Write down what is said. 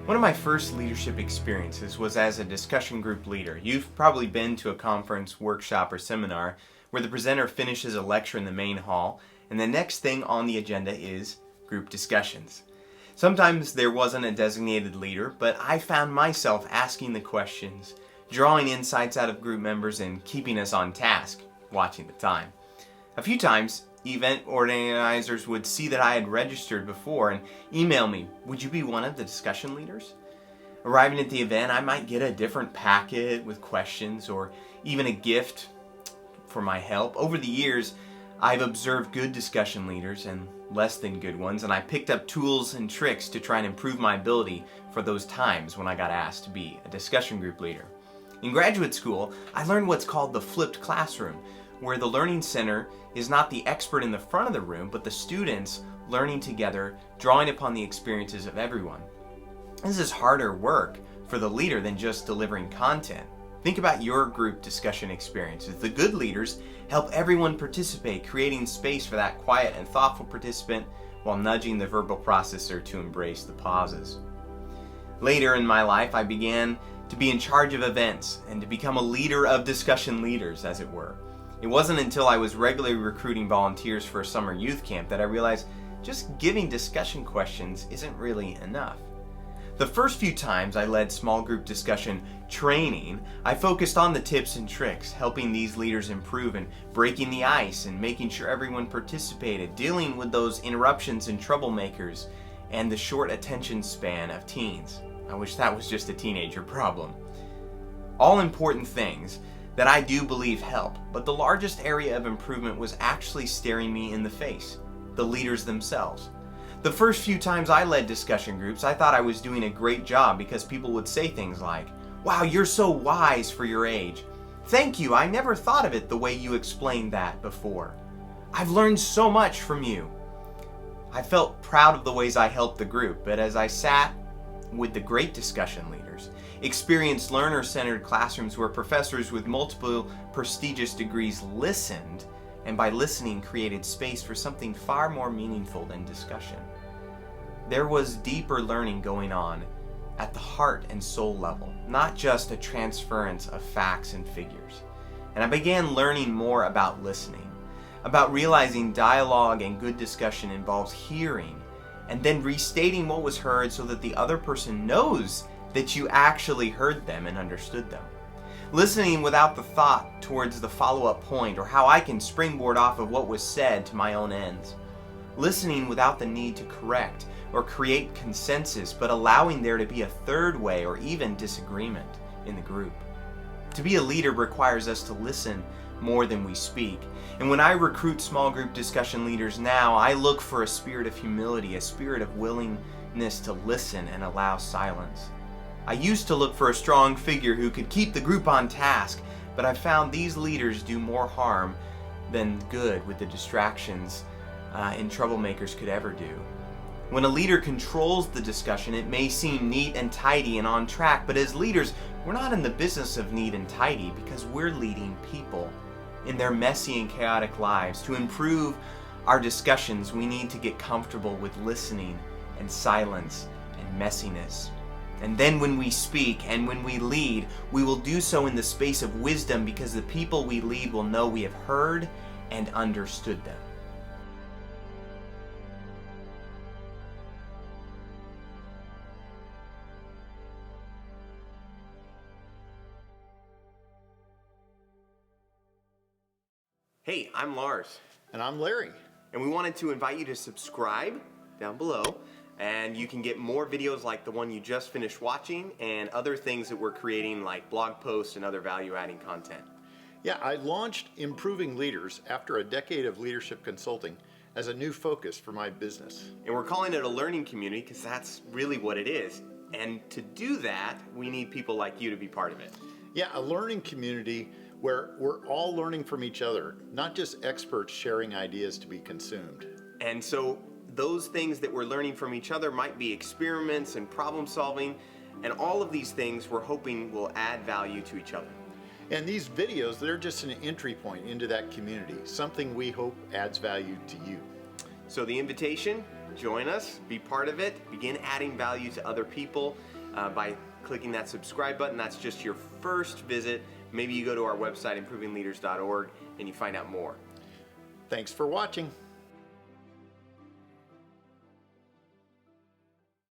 One of my first leadership experiences was as a discussion group leader. You've probably been to a conference, workshop, or seminar where the presenter finishes a lecture in the main hall, and the next thing on the agenda is group discussions. Sometimes there wasn't a designated leader, but I found myself asking the questions, drawing insights out of group members, and keeping us on task, watching the time. A few times, event organizers would see that I had registered before and email me, "Would you be one of the discussion leaders?" Arriving at the event, I might get a different packet with questions or even a gift for my help. Over the years, I've observed good discussion leaders and less than good ones, and I picked up tools and tricks to try and improve my ability for those times when I got asked to be a discussion group leader. In graduate school, I learned what's called the flipped classroom, where the learning center is not the expert in the front of the room, but the students learning together, drawing upon the experiences of everyone. This is harder work for the leader than just delivering content. Think about your group discussion experiences. The good leaders help everyone participate, creating space for that quiet and thoughtful participant while nudging the verbal processor to embrace the pauses. Later in my life, I began to be in charge of events and to become a leader of discussion leaders, as it were. It wasn't until I was regularly recruiting volunteers for a summer youth camp that I realized just giving discussion questions isn't really enough. The first few times I led small group discussion training, I focused on the tips and tricks, helping these leaders improve and breaking the ice and making sure everyone participated, dealing with those interruptions and troublemakers, and the short attention span of teens. I wish that was just a teenager problem. All important things that I do believe help, but the largest area of improvement was actually staring me in the face, the leaders themselves. The first few times I led discussion groups, I thought I was doing a great job because people would say things like, "Wow, you're so wise for your age. Thank you, I never thought of it the way you explained that before. I've learned so much from you." I felt proud of the ways I helped the group, but as I sat with the great discussion leaders, experienced learner-centered classrooms where professors with multiple prestigious degrees listened, and by listening created space for something far more meaningful than discussion. There was deeper learning going on at the heart and soul level, not just a transference of facts and figures. And I began learning more about listening, about realizing dialogue and good discussion involves hearing and then restating what was heard so that the other person knows that you actually heard them and understood them. Listening without the thought towards the follow-up point or how I can springboard off of what was said to my own ends. Listening without the need to correct or create consensus, but allowing there to be a third way or even disagreement in the group. To be a leader requires us to listen more than we speak. And when I recruit small group discussion leaders now, I look for a spirit of humility, a spirit of willingness to listen and allow silence. I used to look for a strong figure who could keep the group on task, but I found these leaders do more harm than good with the distractions and troublemakers could ever do. When a leader controls the discussion, it may seem neat and tidy and on track, but as leaders, we're not in the business of neat and tidy because we're leading people in their messy and chaotic lives. To improve our discussions, we need to get comfortable with listening and silence and messiness. And then when we speak and when we lead, we will do so in the space of wisdom because the people we lead will know we have heard and understood them. Hey, I'm Lars. And I'm Larry. And we wanted to invite you to subscribe down below, and you can get more videos like the one you just finished watching and other things that we're creating like blog posts and other value-adding content. Yeah, I launched Improving Leaders after a decade of leadership consulting as a new focus for my business. And we're calling it a learning community because that's really what it is. And to do that, we need people like you to be part of it. Yeah, a learning community where we're all learning from each other, not just experts sharing ideas to be consumed. And so those things that we're learning from each other might be experiments and problem solving, and all of these things we're hoping will add value to each other. And these videos, they're just an entry point into that community, something we hope adds value to you. So the invitation, join us, be part of it, begin adding value to other people by clicking that subscribe button. That's just your first visit. Maybe you go to our website, improvingleaders.org, and you find out more. Thanks for watching.